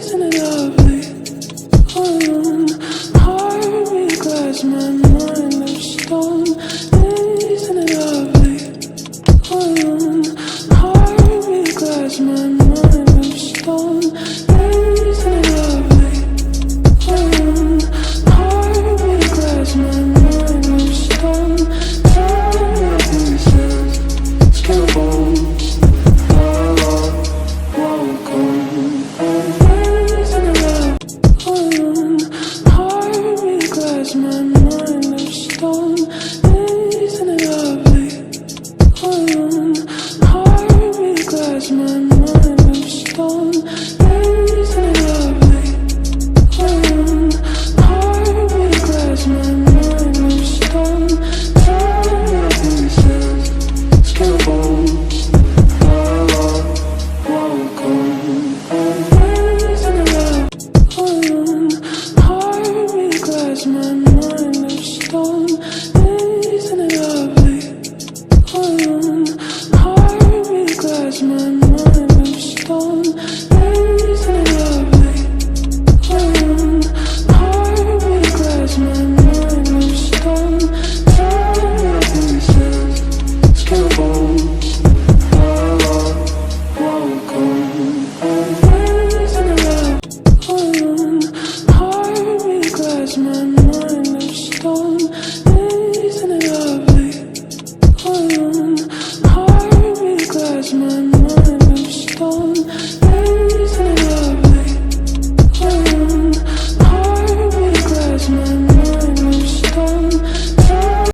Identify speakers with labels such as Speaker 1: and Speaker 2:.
Speaker 1: Isn't it lovely? Heart made of glass, my mind of stone. Isn't it lovely? Heart made of glass, my mind of stone. Isn't it lovely? Heart made of glass, my mind of stone. Everything says skin and bones. My mind of stone, isn't it lovely? Heart made of glass, my mind of stone, isn't it lovely? Heart made of glass, my mind of stone. Everything says skin and bones. Welcome, isn't it lovely? Heart made of glass, my mind of stone, isn't it lovely? Heart made of glass, my mind of stone.